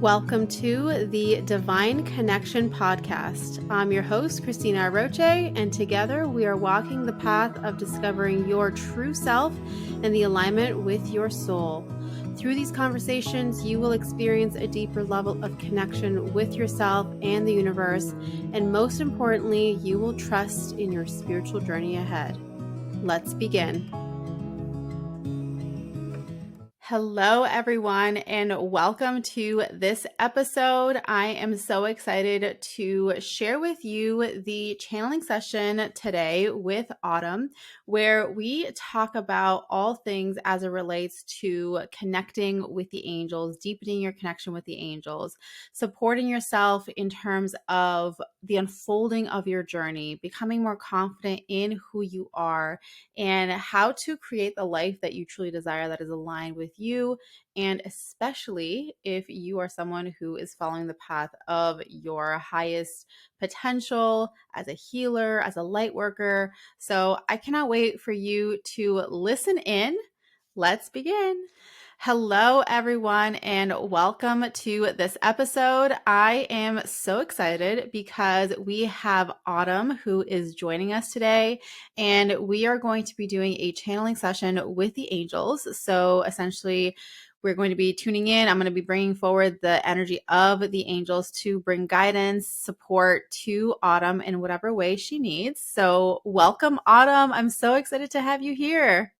Welcome to the Divine Connection Podcast. I'm your host, Cristina Aroche, and together we are walking the path of discovering your true self and the alignment with your soul. Through these conversations, you will experience a deeper level of connection with yourself and the universe, and most importantly, you will trust in your spiritual journey ahead. Let's begin. Hello, everyone, and welcome to this episode. I am so excited to share with you the channeling session today with Autumn, where we talk about all things as it relates to connecting with the angels, deepening your connection with the angels, supporting yourself in terms of the unfolding of your journey, becoming more confident in who you are, and how to create the life that you truly desire that is aligned with you, and especially if you are someone who is following the path of your highest potential as a healer, as a light worker. So I cannot wait for you to listen in. Let's begin. Hello, everyone, and welcome to this episode. I am so excited because we have Autumn who is joining us today, and we are going to be doing a channeling session with the angels. So essentially, we're going to be tuning in. I'm going to be bringing forward the energy of the angels to bring guidance, support to Autumn in whatever way she needs. So welcome, Autumn. I'm so excited to have you here.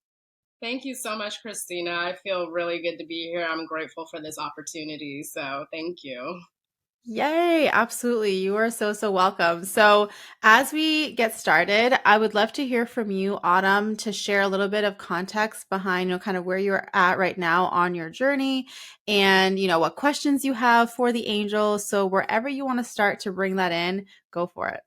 Thank you so much, Cristina. I feel really good to be here. I'm grateful for this opportunity. So thank you. Yay, absolutely. You are so welcome. So, as we get started, I would love to hear from you, Autumn, to share a little bit of context behind, kind of where you're at right now on your journey and, what questions you have for the angels. So, wherever you want to start to bring that in, go for it.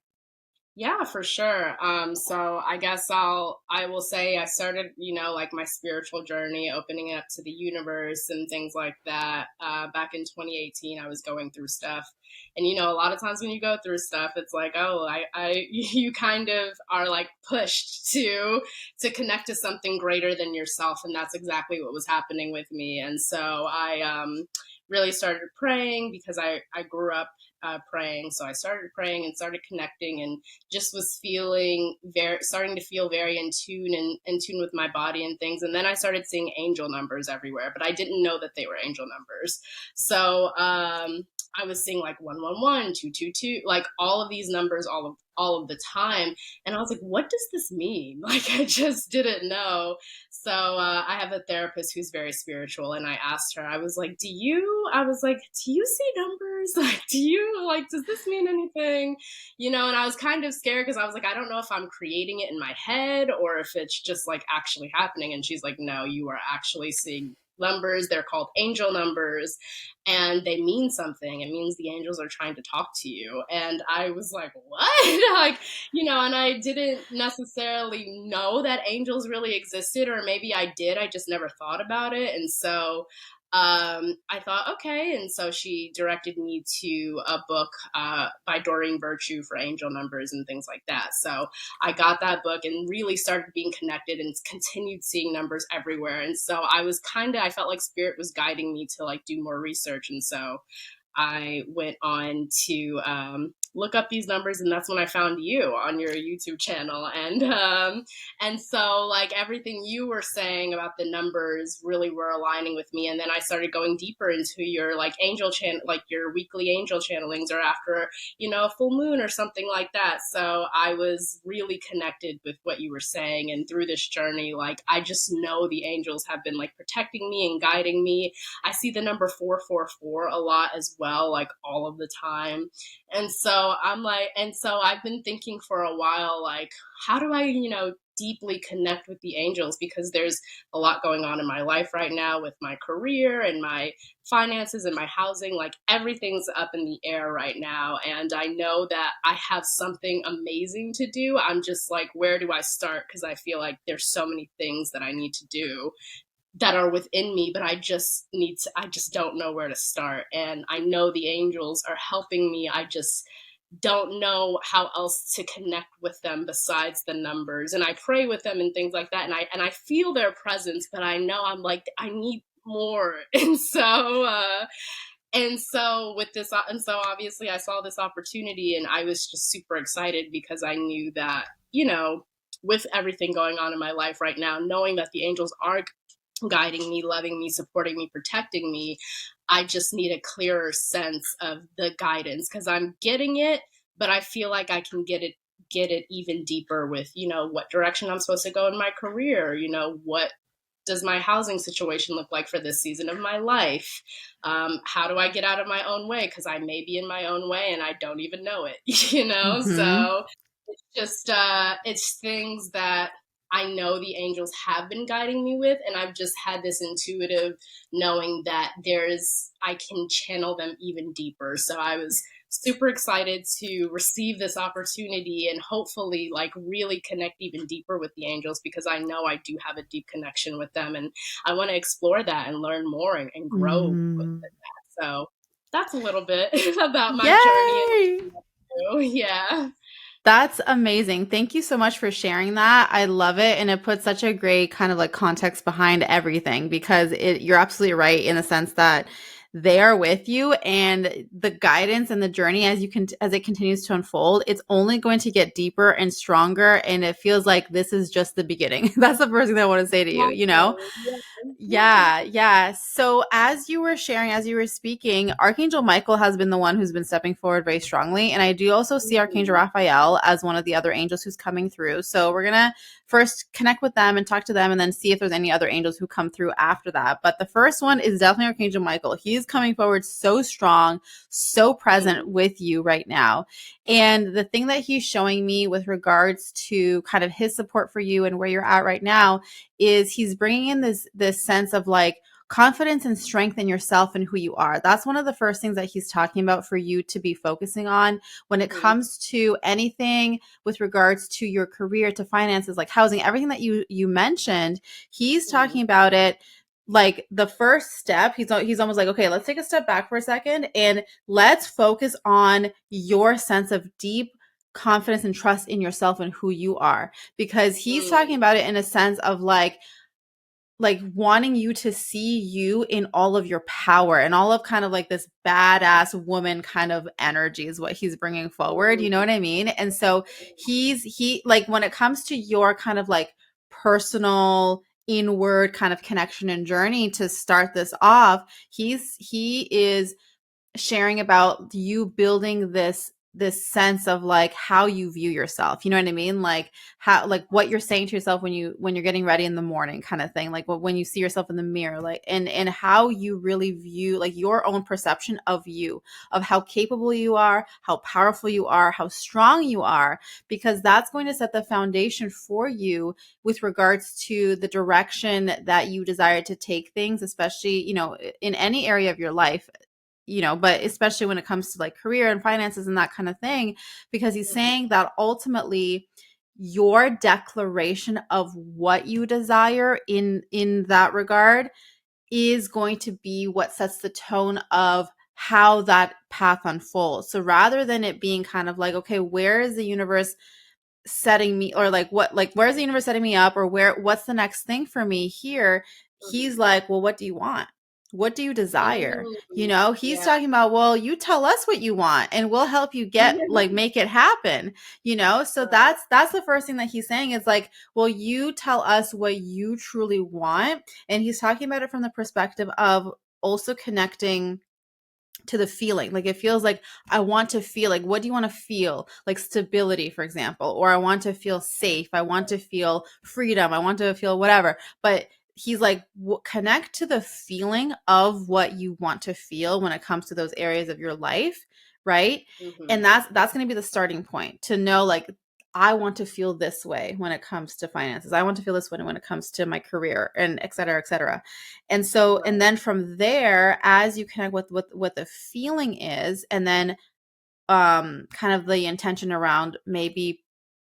Yeah, for sure. So I guess I will say I started, like my spiritual journey, opening up to the universe and things like that. Back in 2018, I was going through stuff. And, a lot of times when you go through stuff, it's like, oh, you kind of are like pushed to connect to something greater than yourself. And that's exactly what was happening with me. And so I really started praying because I grew up praying. So I started praying and started connecting and just was starting to feel very in tune with my body and things. And then I started seeing angel numbers everywhere, but I didn't know that they were angel numbers. So I was seeing like 111, 222, like all of these numbers, all of the time. And I was like, what does this mean? Like, I just didn't know. So I have a therapist who's very spiritual, and I asked her, I was like, do you see numbers? Like, does this mean anything? And I was kind of scared because I was like, I don't know if I'm creating it in my head or if it's just like actually happening. And she's like, no, you are actually seeing numbers. They're called angel numbers, and they mean something. It means the angels are trying to talk to you. And I was like, what? Like, and I didn't necessarily know that angels really existed, or maybe I did, I just never thought about it. And so I thought, okay. And so she directed me to a book by Doreen Virtue for angel numbers and things like that. So I got that book and really started being connected and continued seeing numbers everywhere. And so I felt like spirit was guiding me to like do more research. And so I went on to look up these numbers, and that's when I found you on your YouTube channel. And so like everything you were saying about the numbers really were aligning with me. And then I started going deeper into your like angel channel, like your weekly angel channelings, or after, a full moon or something like that. So I was really connected with what you were saying. And through this journey, like, I just know the angels have been like protecting me and guiding me. I see the number 444 a lot as well, like all of the time. And so I've been thinking for a while, like, how do I, deeply connect with the angels? Because there's a lot going on in my life right now with my career and my finances and my housing. Like, everything's up in the air right now. And I know that I have something amazing to do. I'm just like, where do I start? Because I feel like there's so many things that I need to do that are within me, but I just don't know where to start. And I know the angels are helping me. I just don't know how else to connect with them besides the numbers. And I pray with them and things like that. And I feel their presence, but I know I'm like, I need more. And so with this, and so obviously I saw this opportunity, and I was just super excited because I knew that, with everything going on in my life right now, knowing that the angels are guiding me, loving me, supporting me, protecting me, I just need a clearer sense of the guidance, because I'm getting it, but I feel like I can get it even deeper with, what direction I'm supposed to go in my career, what does my housing situation look like for this season of my life? How do I get out of my own way? Because I may be in my own way and I don't even know it, Mm-hmm. So it's just, it's things that I know the angels have been guiding me with. And I've just had this intuitive knowing that I can channel them even deeper. So I was super excited to receive this opportunity and hopefully like really connect even deeper with the angels, because I know I do have a deep connection with them, and I want to explore that and learn more and grow with Mm. that. So that's a little bit about my journey. Yay! Yeah. That's amazing. Thank you so much for sharing that. I love it. And it puts such a great kind of like context behind everything, because you're absolutely right in the sense that they are with you, and the guidance and the journey as it continues to unfold, it's only going to get deeper and stronger. And it feels like this is just the beginning. That's the first thing I want to say to you, you know? Exactly. Yeah. Yeah, yeah. So as you were sharing, as you were speaking, Archangel Michael has been the one who's been stepping forward very strongly. And I do also see Archangel Mhm. Raphael as one of the other angels who's coming through. So we're going to first connect with them and talk to them, and then see if there's any other angels who come through after that. But the first one is definitely Archangel Michael. He's coming forward so strong, so present Mhm. with you right now. And the thing that he's showing me with regards to kind of his support for you and where you're at right now is he's bringing in this sense of like confidence and strength in yourself and who you are. That's one of the first things that he's talking about for you to be focusing on when it Mhm. comes to anything with regards to your career, to finances, like housing, everything that you mentioned. He's Mhm. talking about it like the first step. He's almost like, okay, let's take a step back for a second and let's focus on your sense of deep confidence and trust in yourself and who you are, because he's talking Mhm. about it in a sense of like wanting you to see you in all of your power and all of kind of like this badass woman kind of energy is what he's bringing forward, you know Mhm. what I mean? And so he like when it comes to your kind of like personal inward kind of connection and journey to start this off, he is sharing about you building this sense of like how you view yourself, you know what I mean, like how, like what you're saying to yourself when you're getting ready in the morning kind of thing, like when you see yourself in the mirror, like and how you really view like your own perception of you, of how capable you are, how powerful you are, how strong you are, because that's going to set the foundation for you with regards to the direction that you desire to take things, especially, in any area of your life, but especially when it comes to like career and finances and that kind of thing, because he's Mhm. saying that ultimately your declaration of what you desire in that regard is going to be what sets the tone of how that path unfolds. So rather than it being kind of like, okay, where is the universe setting me, or like where's the universe setting me up, or what's the next thing for me here, he's like, well, what do you want, what do you desire, Mhm. he's Yeah. talking about, well, you tell us what you want and we'll help you get like Yeah. make it happen, so Right. that's the first thing that he's saying is like, well, you tell us what you truly want. And he's talking about it from the perspective of also connecting to the feeling. Like it feels like, I want to feel like, what do you want to feel? Like stability, for example, or I want to feel safe. I want to feel freedom. I want to feel whatever. But he's like, connect to the feeling of what you want to feel when it comes to those areas of your life. Right. Mhm. And that's going to be the starting point to know, like, I want to feel this way when it comes to finances. I want to feel this way when it comes to my career, and et cetera, et cetera. And so, and Right. then from there, as you connect with what the feeling is, and then kind of the intention around maybe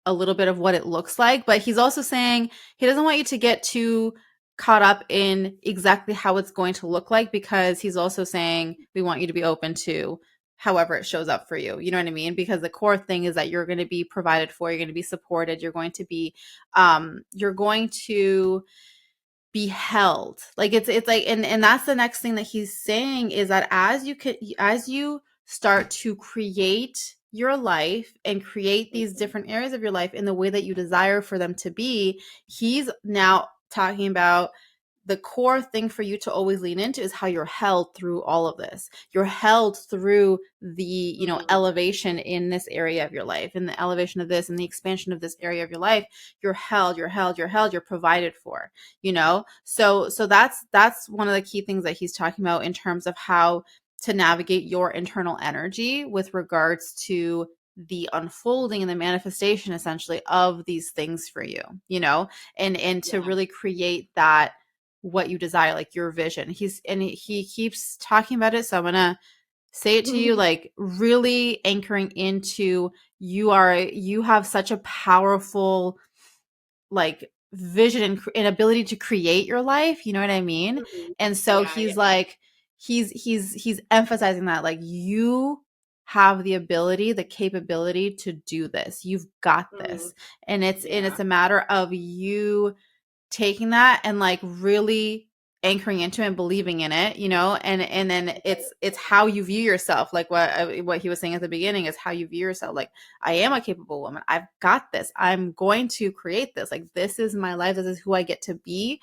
a little bit of what it looks like. But he's also saying he doesn't want you to get too caught up in exactly how it's going to look like, because he's also saying we want you to be open to however it shows up for you. You know what I mean? Because the core thing is that you're going to be provided for, you're going to be supported, you're going to be you're going to be held. Like it's like, and that's the next thing that he's saying is that as you start to create your life and create these different areas of your life in the way that you desire for them to be, he's now talking about the core thing for you to always lean into is how you're held through all of this. You're held through the, elevation in this area of your life, and the elevation of this and the expansion of this area of your life. You're held, you're provided for, So that's one of the key things that he's talking about in terms of how to navigate your internal energy with regards to the unfolding and the manifestation essentially of these things for you, and to really create that what you desire, like your vision. He keeps talking about it. So I'm going to say it to you, like really anchoring into you have such a powerful like vision and ability to create your life. You know what I mean? And so Yeah, he's yeah. like, he's emphasizing that like you have the ability, the capability to do this. You've got this. And Yeah. it's a matter of you taking that and like really anchoring into it and believing in it, and then it's how you view yourself, like what he was saying at the beginning is how you view yourself. Like, I am a capable woman, I've got this, I'm going to create this, like this is my life, this is who I get to be.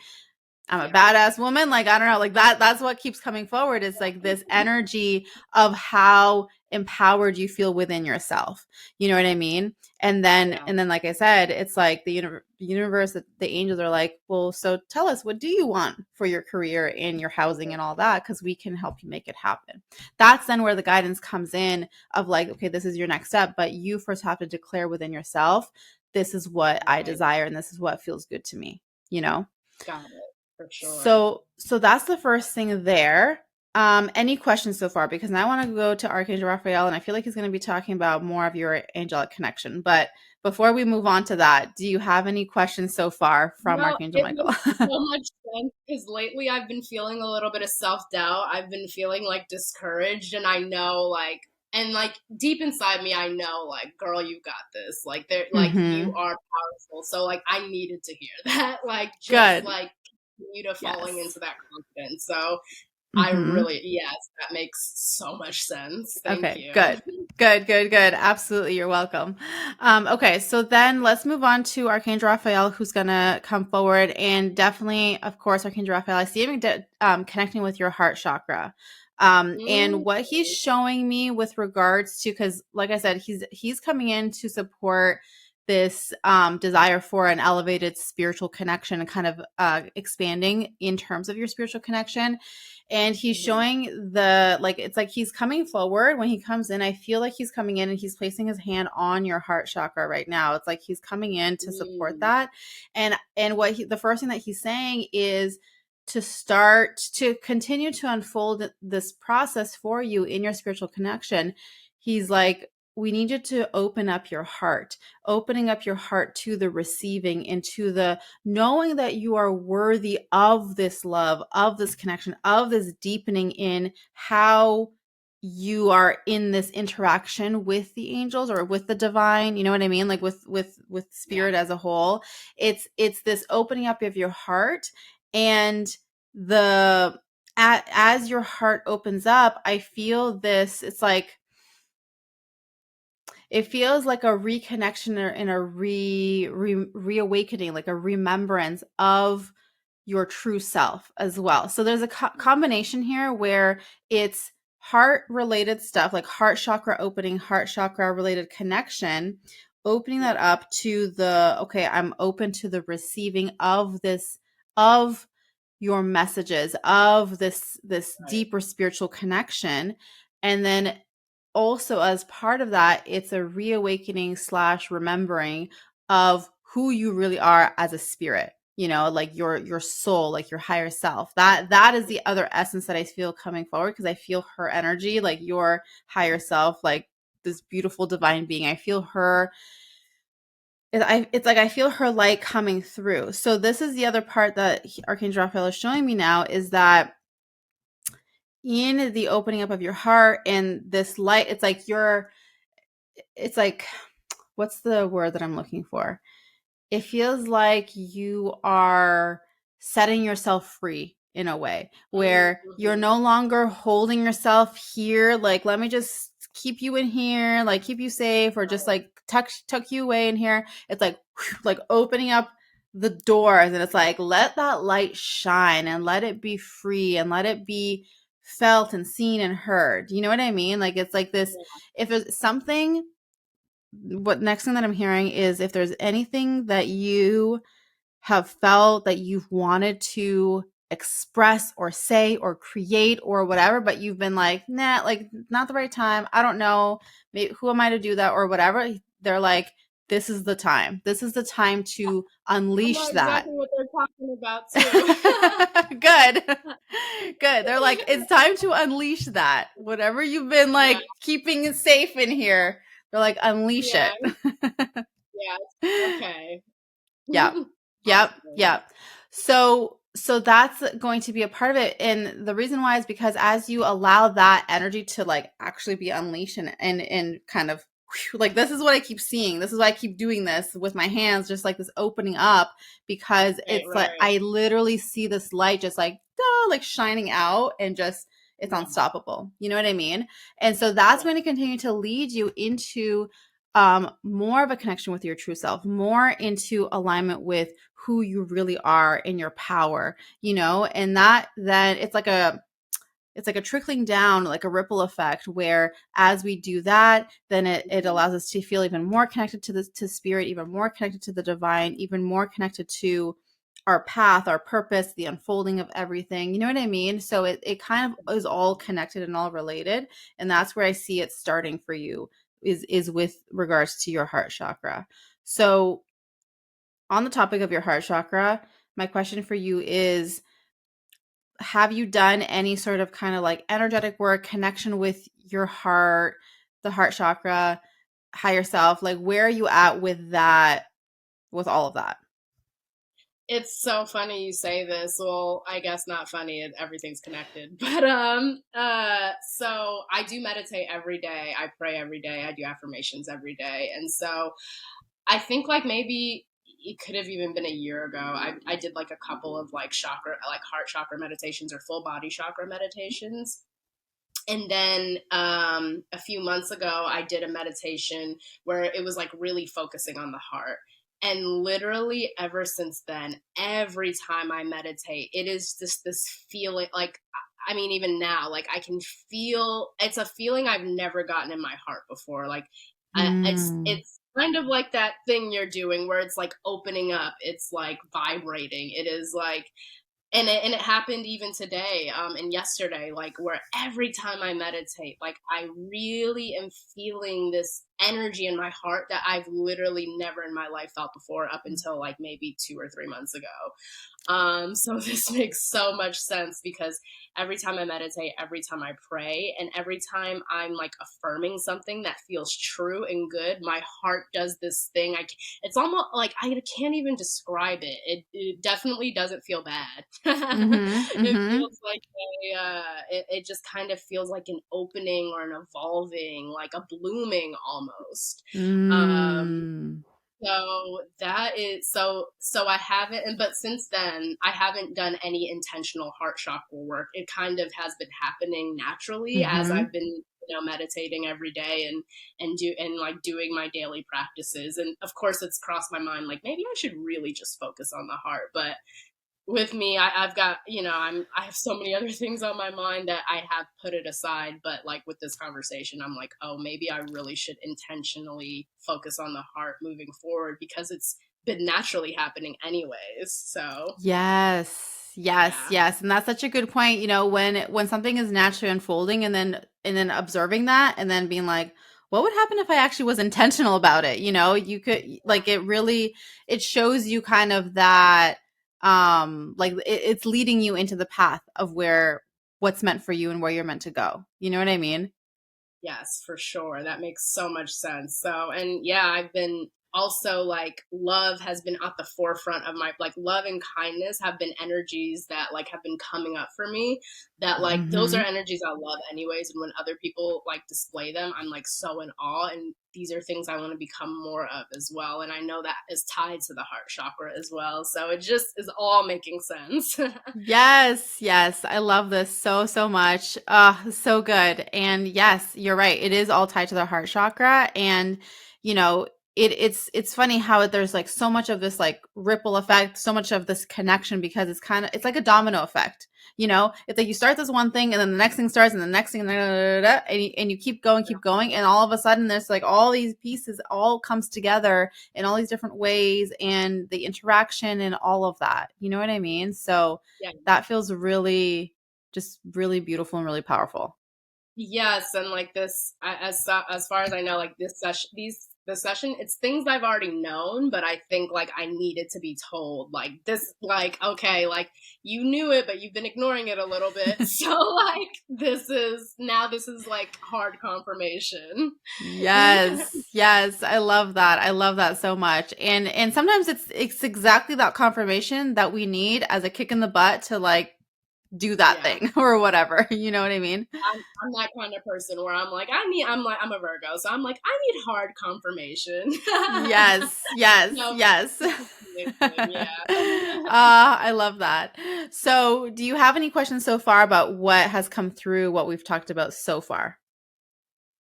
I'm a badass woman. Like, I don't know, like that's what keeps coming forward is like this energy of how empowered you feel within yourself. You know what I mean? And then, like I said, it's like the universe, the angels are like, well, so tell us, what do you want for your career and your housing and all that? Because we can help you make it happen. That's then where the guidance comes in of like, okay, this is your next step, but you first have to declare within yourself, this is what I desire and this is what feels good to me, Got it, for sure. So that's the first thing there. Any questions so far? Because now I want to go to Archangel Raphael, and I feel like he's going to be talking about more of your angelic connection. But before we move on to that, do you have any questions so far from No, Archangel it Michael? makes so much sense because lately I've been feeling a little bit of self-doubt. I've been feeling like discouraged, and I know like and like deep inside me I know like girl, you got this. Like they're like you Mm-hmm. are powerful. So like I needed to hear that. Like just Good. like you to falling Yes. into that confidence. So I Mm-hmm. really, yes, that makes so much sense. Thank Okay, you. good. Good. Absolutely. You're welcome. Okay, so then let's move on to Archangel Raphael, who's going to come forward. And definitely, of course, Archangel Raphael, I see him connecting with your heart chakra. And Mm, what he's showing me with regards to, because like I said, he's coming in to support this desire for an elevated spiritual connection and kind of expanding in terms of your spiritual connection. And he's showing like it's like he's coming forward when he comes in. I feel like he's coming in and he's placing his hand on your heart chakra right now. It's like he's coming in to support that. And the first thing that he's saying is to start to continue to unfold this process for you in your spiritual connection. He's like, we need you to open up your heart, opening up your heart to the receiving and to the knowing that you are worthy of this love, of this connection, of this deepening in how you are in this interaction with the angels or with the divine, you know what I mean? Like with yeah, spirit as a whole. It's this opening up of your heart, and as your heart opens up, I feel this, it's like it feels like a reconnection and a reawakening, like a remembrance of your true self as well. So there's a combination here where it's heart related stuff, like heart chakra opening, heart chakra related connection, opening that up to the, okay, I'm open to the receiving of this, of your messages, of this deeper spiritual connection. And then also as part of that, it's a reawakening slash remembering of who you really are as a spirit, like your soul, like your higher self. That is the other essence that I feel coming forward, because I feel her energy, like your higher self, like this beautiful divine being. I feel her. It's like I feel her light coming through. So this is the other part that Archangel Raphael is showing me now, is that in the opening up of your heart and this light, it's like, what's the word that I'm looking for? It feels like you are setting yourself free in a way where you're Mm-hmm. no longer holding yourself here. Like, let me just keep you in here, like keep you safe, or just Right. like tuck you away in here. It's like, like opening up the doors, and it's like, let that light shine and let it be free and let it be felt and seen and heard. You know what I mean? Like, it's like this, Yeah. if it's something, what next thing that I'm hearing is, if there's anything that you have felt that you've wanted to express or say or create or whatever, but you've been like, nah, like not the right time. I don't know. Maybe, who am I to do that or whatever? They're like, this is the time. This is the time to I unleash know that. exactly what they're talking about too. Good. Good. They're like, it's time to unleash that. Whatever you've been Yeah, like keeping safe in here, they're like, unleash yeah, it. yeah. Okay. Yep. Yep. Awesome. Yep. So that's going to be a part of it. And the reason why is because as you allow that energy to like actually be unleashed and kind of like, this is what I keep seeing. This is why I keep doing this with my hands, just like this opening up, because Right, it's like right. I literally see this light just like like shining out, and just it's Yeah, unstoppable. You know what I mean? And so that's yeah. going to continue to lead you into more of a connection with your true self, more into alignment with who you really are in your power, and that then it's like a trickling down, like a ripple effect, where as we do that, then it Mhm. allows us to feel even more connected to spirit, even more connected to the divine, even more connected to our path, our purpose, the unfolding of everything. You know what I mean? So it kind of is all connected and all related. And that's where I see it starting for you, is with regards to your heart chakra. So on the topic of your heart chakra, my question for you is, have you done any sort of kind of like energetic work, connection with your heart, the heart chakra, higher self? Like, where are you at with that, with all of that? It's so funny you say this. Well, I guess not funny. Everything's connected. But so I do meditate every day. I pray every day. I do affirmations every day. And so I think like maybe it could have even been a year ago. I did like a couple of like chakra, like heart chakra meditations or full body chakra meditations. And then a few months ago, I did a meditation where it was like really focusing on the heart. And literally ever since then, every time I meditate, it is just this feeling like, I mean, even now, like I can feel, it's a feeling I've never gotten in my heart before. Like Mm. it's kind of like that thing you're doing where it's like opening up. It's like vibrating. It is like, and it happened even today and yesterday, like where every time I meditate, like I really am feeling this energy in my heart that I've literally never in my life felt before, up until like maybe 2 or 3 months ago. So this makes so much sense because every time I meditate, every time I pray, and every time I'm like affirming something that feels true and good, my heart does this thing. It's almost like I can't even describe it. It definitely doesn't feel bad. Mhm. It Mhm. feels like it just kind of feels like an opening or an evolving, like a blooming almost. Um, Mm. so that is so I haven't, but since then I haven't done any intentional heart chakra work. It kind of has been happening naturally as Mhm. I've been, meditating every day and like doing my daily practices. And of course it's crossed my mind like maybe I should really just focus on the heart. But with me, I've got, I have so many other things on my mind that I have put it aside. But like with this conversation, I'm like, oh, maybe I really should intentionally focus on the heart moving forward because it's been naturally happening anyways. So Yes. Yes, yeah, yes. And that's such a good point, when something is naturally unfolding, and then observing that, and then being like, what would happen if I actually was intentional about it? You could, like, it shows you kind of that, like, it's leading you into the path of what's meant for you and where you're meant to go. You know what I mean? yes, for sure. That makes so much sense. So, and yeah, I've been also like love has been at the forefront of my, like, love and kindness have been energies that like have been coming up for me, that like those are Mm-hmm. energies I love anyways, and when other people like display them, I'm like so in awe, and these are things I want to become more of as well, and I know that is tied to the heart chakra as well, so it just is all making sense. Yes, yes. I love this so, so much. So good. And yes, you're right. It is all tied to the heart chakra. And, you know, it's funny how there's like so much of this like ripple effect, so much of this connection because it's like a domino effect. You know, it's like you start this one thing and then the next thing starts and the next thing, and you keep going. And all of a sudden there's like all these pieces all comes together in all these different ways and the interaction and all of that. You know what I mean? So, Yeah. that feels really just really beautiful and really powerful. Yes, and like this, as far as I know, like this session, it's things I've already known, but I think like I needed to be told, like this, like okay, like you knew it, but you've been ignoring it a little bit, so like this is like hard confirmation. Yes. Yes, I love that. I love that so much. And sometimes it's exactly that confirmation that we need as a kick in the butt to like do that Yeah. thing or whatever. You know what I mean? I'm that kind of person where I'm a Virgo, so I'm like, I need hard confirmation. Yes, yes, No, yes. this is amazing, yeah. I love that. So, do you have any questions so far about what has come through what we've talked about so far?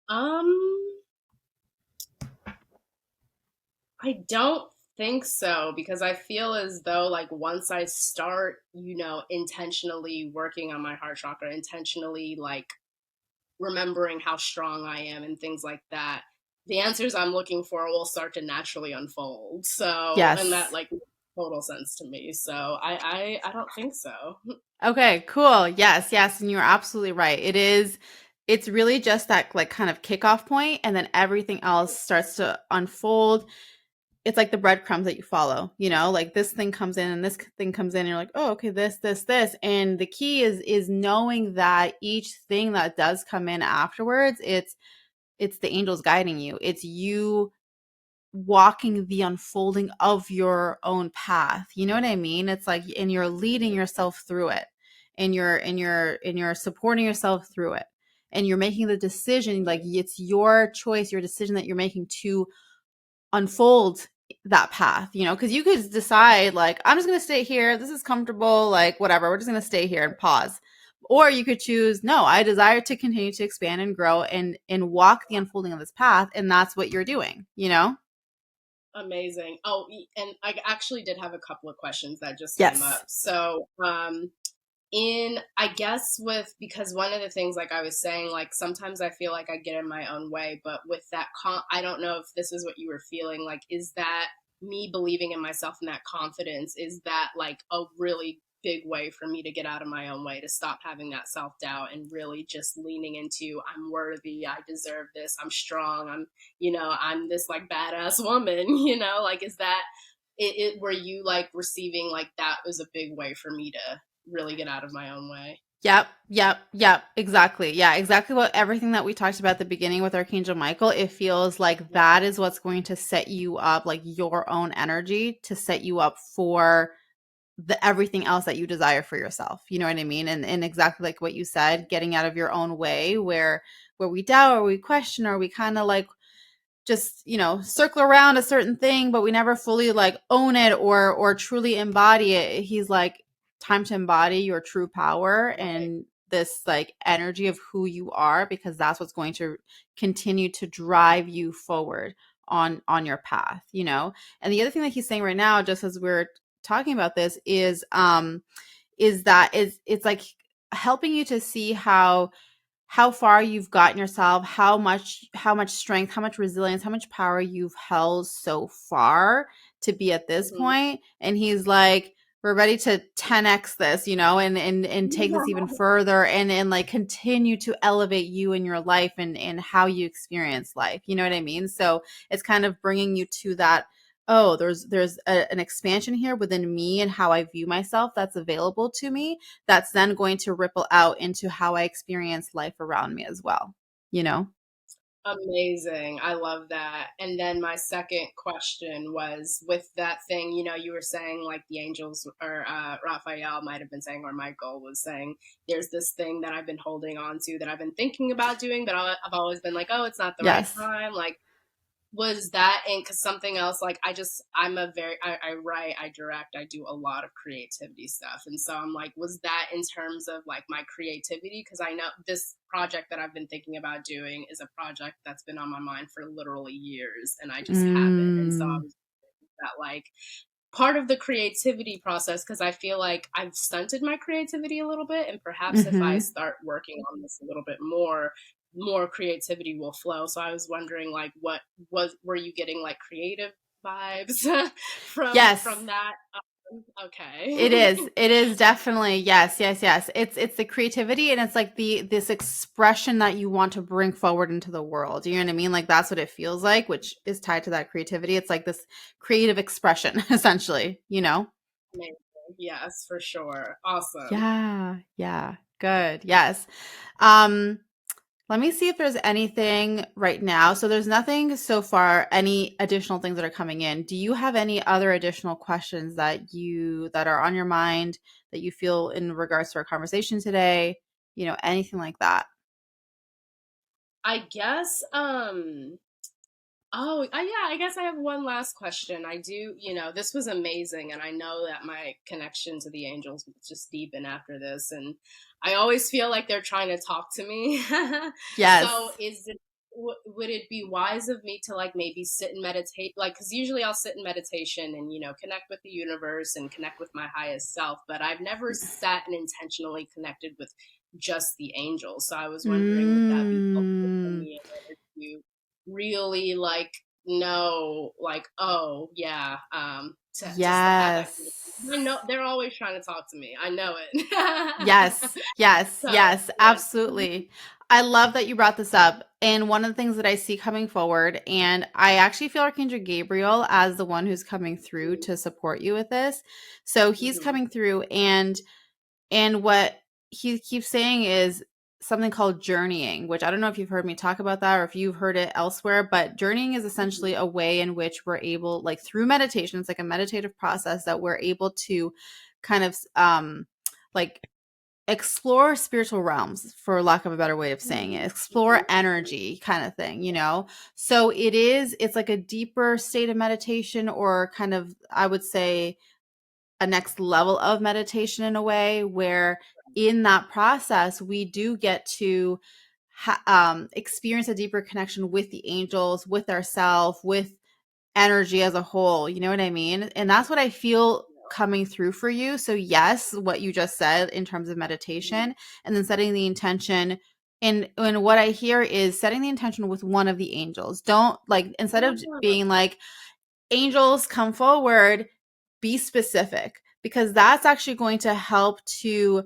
Um, I don't think so, because I feel as though like once I start, intentionally working on my heart chakra, intentionally like remembering how strong I am and things like that, the answers I'm looking for will start to naturally unfold. So, and that Yes. like makes total sense to me. So I don't think so. Okay, cool. Yes, yes, and you're absolutely right. It's really just that like kind of kickoff point and then everything else starts to unfold. It's like the breadcrumbs that you follow, you know, like this thing comes in and this thing comes in and you're like, "Oh, okay, this." And the key is knowing that each thing that does come in afterwards, it's the angels guiding you. It's you walking the unfolding of your own path. You know what I mean? It's like and you're leading yourself through it. And you're supporting yourself through it. And you're making the decision like it's your choice, your decision that you're making to unfold that path, you know, because you could decide like I'm just going to stay here, this is comfortable, like whatever, we're just going to stay here and pause. Or you could choose no, I desire to continue to expand and grow and walk the unfolding of this path, and that's what you're doing, you know. Amazing. Oh, and I actually did have a couple of questions that just came up. Yes. So, in I guess with because one of the things like I was saying, like sometimes I feel like I get in my own way, but with that I don't know if this is what you were feeling, like is that me believing in myself and that confidence, is that like a really big way for me to get out of my own way, to stop having that self-doubt and really just leaning into I'm worthy, I deserve this, I'm strong, I'm this like badass woman, like is that were you like receiving like that was a big way for me to really get out of my own way? Yep. Exactly. Yeah, exactly what everything that we talked about at the beginning with Archangel Michael. It feels like Yeah. that is what's going to set you up, like your own energy to set you up for the everything else that you desire for yourself. You know what I mean? And exactly like what you said, getting out of your own way where we doubt or we question or we kind of like just circle around a certain thing but we never fully like own it or truly embody it. He's like, time to embody your true power Right. and this like energy of who you are, because that's what's going to continue to drive you forward on your path, you know. And the other thing that he's saying right now, just as we're talking about this, is that is it's like helping you to see how far you've gotten yourself, how much strength, how much resilience, how much power you've held so far to be at this Hmm. point. And he's like, we're ready to 10x this, you know, and take this even further and like continue to elevate you in your life and how you experience life. You know what I mean? So it's kind of bringing you to that, oh, an expansion here within me and how I view myself that's available to me, that's then going to ripple out into how I experience life around me as well, you know? Amazing. I love that. And then my second question was with that thing, you were saying like the angels or Raphael might have been saying, or Michael was saying, there's this thing that I've been holding on to that I've been thinking about doing, but I've always been like, oh, it's not the right Yes. time. Like, was that in because something else like I'm a very I write, I direct, I do a lot of creativity stuff, and so I'm like, was that in terms of like my creativity? Because I know this project that I've been thinking about doing is a project that's been on my mind for literally years, and I just haven't. And so I Mm. was that like part of the creativity process, because I feel like I've stunted my creativity a little bit, and perhaps if I Mm-hmm. start working on this a little bit more creativity will flow. So I was wondering like what was were you getting like creative vibes Yes. from that? It Okay. is. It is definitely yes, yes, yes. It's the creativity and it's like this expression that you want to bring forward into the world. You know what I mean? Like that's what it feels like, which is tied to that creativity. It's like this creative expression, essentially, you know? Amazing. Yes, for sure. Awesome. Yeah, yeah. Good. Yes. Um, Let me see if there's anything right now. So there's nothing so far, any additional things that are coming in. Do you have any other additional questions that are on your mind that you feel in regards to our conversation today? You know, anything like that? I guess Oh, yeah, I guess I have one last question. I do, this was amazing, and I know that my connection to the angels will just deepen after this, and I always feel like they're trying to talk to me. So, Yes. would it be wise of me to like maybe sit and meditate? Like, because usually I'll sit in meditation and, connect with the universe and connect with my highest self, but I've never sat and intentionally connected with just the angels. So I was wondering, would that be helpful for Mm, me in order to really like know like oh yeah just to have that yes. I know they're always trying to talk to me, I know it. Yes, yes, So yes, yeah. absolutely. I love that you brought this up. And one of the things that I see coming forward, and I actually feel Archangel Gabriel as the one who's coming through to support you with this. So he's Mm-hmm. coming through, and what he keeps saying is something called journeying, which I don't know if you've heard me talk about that or if you've heard it elsewhere, but journeying is Mm-hmm. essentially a way in which we're able, like through meditation, it's like a meditative process that we're able to kind of like explore spiritual realms, for lack of a better way of saying it, explore energy kind of thing, you know? So it's like a deeper state of meditation, or kind of, I would say, a next level of meditation in a way where in that process we do get to experience a deeper connection with the angels, with ourselves, with energy as a whole. You know what I mean? And that's what I feel coming through for you. So, yes, what you just said in terms of meditation and then setting the intention. And what I hear is setting the intention with one of the angels. Don't like, instead of being like, angels come forward, be specific, because that's actually going to help to,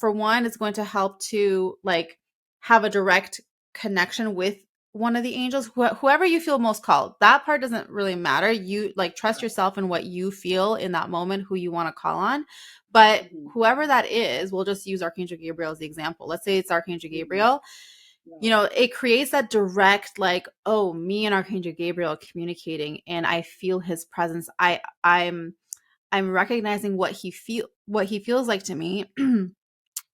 for one, it's going to help to like have a direct connection with one of the angels, whoever you feel most called. That part doesn't really matter. You like trust yourself in what you feel in that moment, who you want to call on. But Mm-hmm. whoever that is, we'll just use Archangel Gabriel as the example. Let's say it's Archangel Mm-hmm. Gabriel. You Right. know, it creates that direct, like, oh, me and Archangel Gabriel are communicating and I feel his presence. I'm recognizing what he feels like to me,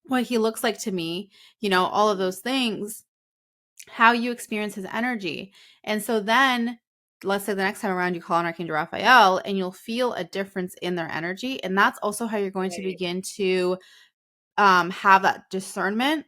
what he looks like to me, you know, all of Mm-hmm. those things, how you experience his energy. And so then let's say the next time around you call on Archangel Raphael and you'll feel a difference in their energy. And that's also how you're going to Right. begin to have that discernment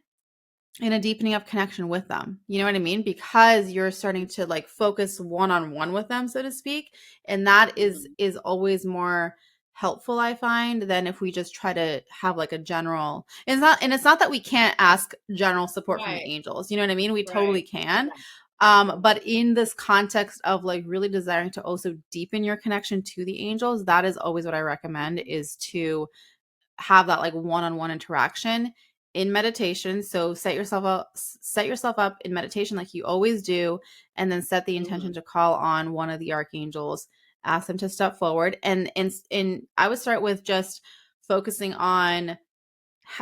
and a deepening of connection with them. You know what I mean? Because you're starting to like focus one on one with them, so to speak. And that Mm-hmm. is always more helpful, I find, than if we just try to have like a general. It's not that we can't ask general support from the Right. angels. You know what I mean? We Right. totally can. Yeah. But in this context of like really desiring to also deepen your connection to the angels, that is always what I recommend, is to have that like one-on-one interaction in meditation. So set yourself up in meditation like you always do, and then set the Mm-hmm. intention to call on one of the archangels, ask them to step forward, and I would start with just focusing on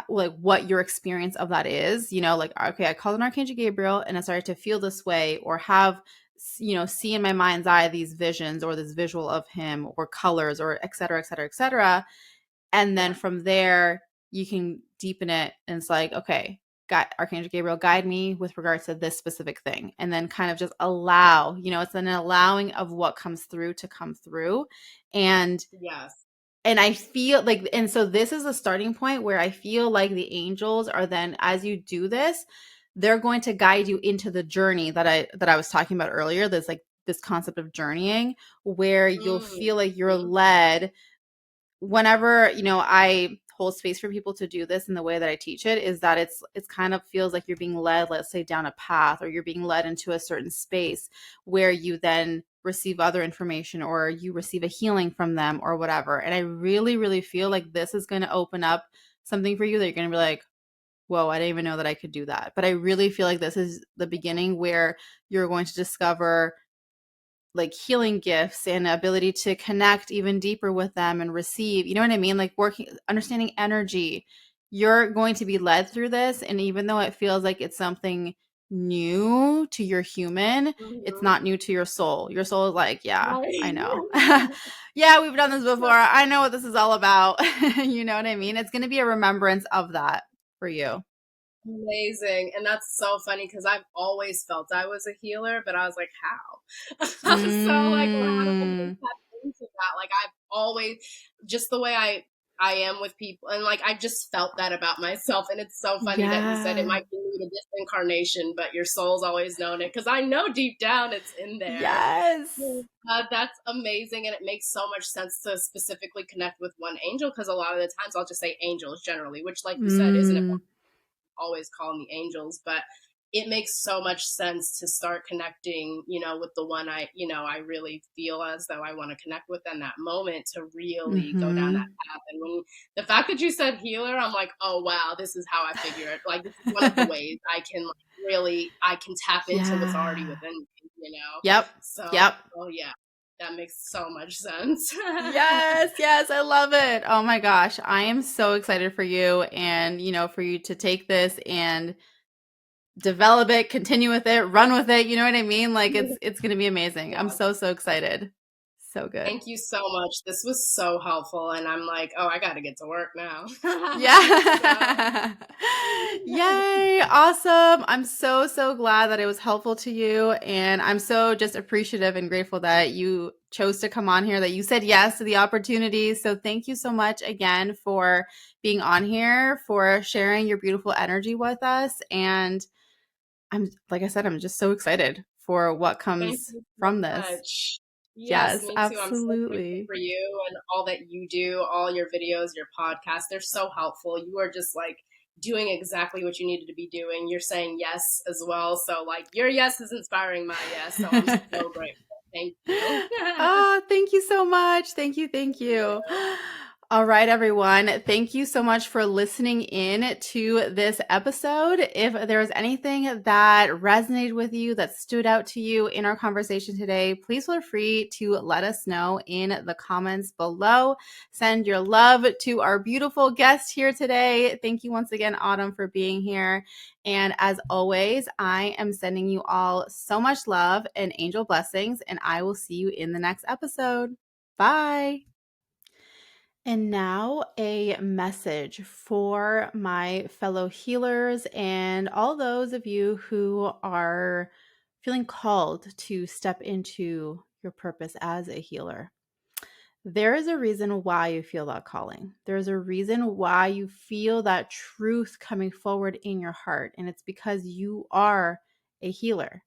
like what your experience of that is, like, okay, I called an Archangel Gabriel and I started to feel this way, or have, see in my mind's eye these visions or this visual of him or colors or et cetera, et cetera, et cetera. And then Yeah. from there, you can deepen it. And it's like, okay, Archangel Gabriel, guide me with regards to this specific thing. And then kind of just allow, it's an allowing of what comes through to come through. And Yes. I feel like, and so this is a starting point where I feel like the angels are then, as you do this, they're going to guide you into the journey that I was talking about earlier. There's like this concept of journeying where you'll feel like you're Mm-hmm. led whenever, I hold space for people to do this, in the way that I teach it is that it's kind of feels like you're being led, let's say, down a path, or you're being led into a certain space where you then receive other information, or you receive a healing from them or whatever. And I really, really feel like this is going to open up something for you that you're going to be like, whoa, I didn't even know that I could do that. But I really feel like this is the beginning where you're going to discover like healing gifts and ability to connect even deeper with them and receive, you know what I mean? Like working, understanding energy. You're going to be led through this. And even though it feels like it's something new to your human, it's Mm-hmm. not new to your soul. Your soul is like, yeah, I know. Right. Yeah, we've done this before. I know what this is all about. You know what I mean? It's going to be a remembrance of that for you. Amazing. And that's so funny because I've always felt I was a healer, but I was like, how? So like, well, how do I even Mm, tap into that? Like I've always just the way I am with people, and like I just felt that about myself. And it's so funny that you said it yeah. might be new to this incarnation, but your soul's always known it, because I know deep down it's in there. Yes. That's amazing, and it makes so much sense to specifically connect with one angel, because a lot of the times I'll just say angels generally, which, like you said, isn't Mm, always call me angels, but it makes so much sense to start connecting, with the one I really feel as though I want to connect with in that moment, to really go down that mhm. path. And when the fact that you said healer, I'm like, oh wow, this is how I figure it. Like this is one of the ways I can I can tap into what's already Yeah. within me. Yep. So, Yep. oh yeah, that makes so much sense. Yes, yes, I love it. Oh my gosh, I am so excited for you, and for you to take this and develop it, continue with it, run with it, you know what I mean? Like it's going to be amazing. I'm Yeah. so excited. So good. Thank you so much. This was so helpful. And I'm like, oh, I got to get to work now. So, Yeah. Yay. Awesome. I'm so glad that it was helpful to you. And I'm so just appreciative and grateful that you chose to come on here, that you said yes to the opportunity. So thank you so much again for being on here, for sharing your beautiful energy with us. And like I said, I'm just so excited for what thank comes you so from this. much. Yes, Yes, me too. I'm so grateful absolutely. for you and all that you do, all your videos, your podcasts. They're so helpful. You are just like doing exactly what you needed to be doing. You're saying yes as well. So, like, your yes is inspiring my yes. So, I'm so grateful. Thank you. Oh, thank you so much. Thank you. Thank you. All right, everyone. Thank you so much for listening in to this episode. If there was anything that resonated with you, that stood out to you in our conversation today, please feel free to let us know in the comments below. Send your love to our beautiful guest here today. Thank you once again, Autumn, for being here. And as always, I am sending you all so much love and angel blessings, and I will see you in the next episode. Bye. And now, a message for my fellow healers and all those of you who are feeling called to step into your purpose as a healer. There is a reason why you feel that calling. There's a reason why you feel that truth coming forward in your heart. And it's because you are a healer.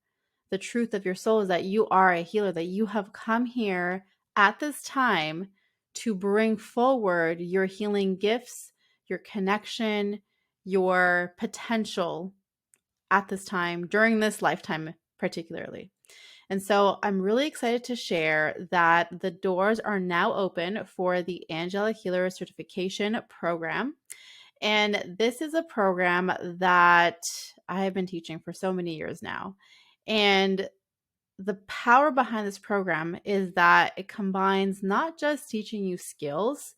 The truth of your soul is that you are a healer, that you have come here at this time to bring forward your healing gifts, your connection, your potential at this time, during this lifetime, particularly. And so I'm really excited to share that the doors are now open for the Angelic Healer Certification Program. And this is a program that I have been teaching for so many years now. And the power behind this program is that it combines not just teaching you skills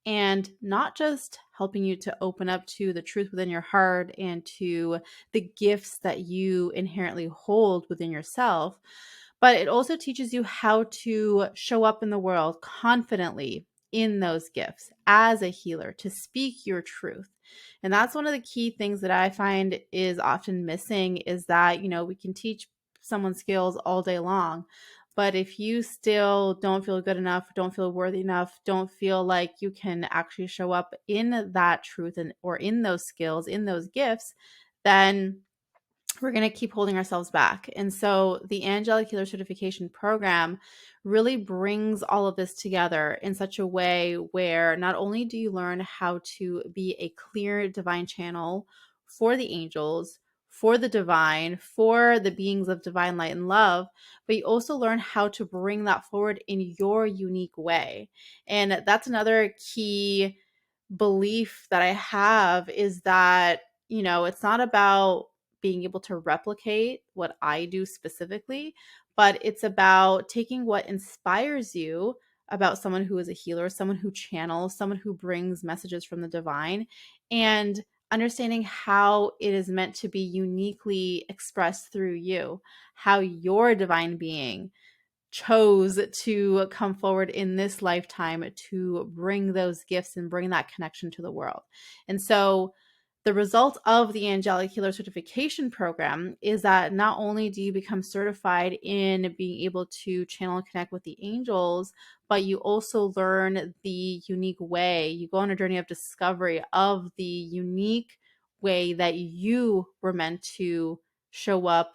and not just helping you to open up to the truth within your heart and to the gifts that you inherently hold within yourself, but it also teaches you how to show up in the world confidently in those gifts as a healer, to speak your truth. And that's one of the key things that I find is often missing, is that, we can teach someone skills all day long, but if you still don't feel good enough, don't feel worthy enough, don't feel like you can actually show up in that truth and or in those skills, in those gifts, then we're going to keep holding ourselves back. And so the Angelic Healer Certification Program really brings all of this together in such a way where not only do you learn how to be a clear divine channel for the angels, for the divine, for the beings of divine light and love, but you also learn how to bring that forward in your unique way. And that's another key belief that I have, is that, it's not about being able to replicate what I do specifically, but it's about taking what inspires you about someone who is a healer, someone who channels, someone who brings messages from the divine, and understanding how it is meant to be uniquely expressed through you, how your divine being chose to come forward in this lifetime to bring those gifts and bring that connection to the world. And so the result of the Angelic Healer Certification Program is that not only do you become certified in being able to channel and connect with the angels, but you also learn the unique way. You go on a journey of discovery of the unique way that you were meant to show up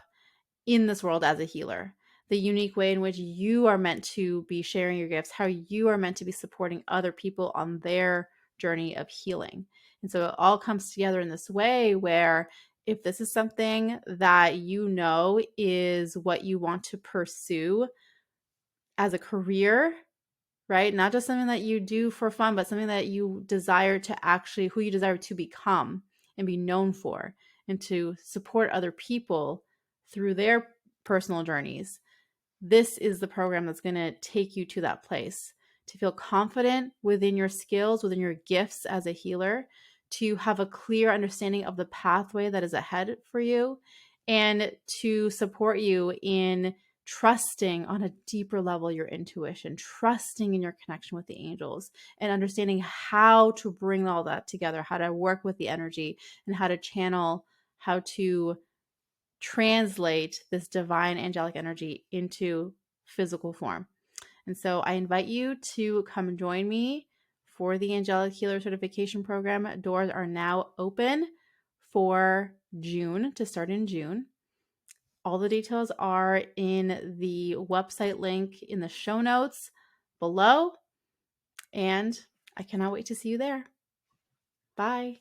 in this world as a healer, the unique way in which you are meant to be sharing your gifts, how you are meant to be supporting other people on their journey of healing. And so it all comes together in this way where, if this is something that is what you want to pursue as a career, right? Not just something that you do for fun, but something that you desire to actually, who you desire to become and be known for, and to support other people through their personal journeys. This is the program that's going to take you to that place, to feel confident within your skills, within your gifts as a healer, to have a clear understanding of the pathway that is ahead for you, and to support you in trusting on a deeper level your intuition, trusting in your connection with the angels, and understanding how to bring all that together, how to work with the energy, and how to channel, how to translate this divine angelic energy into physical form. And so I invite you to come join me for the Angelic Healer Certification Program. Doors are now open for June, to start in June. All the details are in the website link in the show notes below. And I cannot wait to see you there. Bye.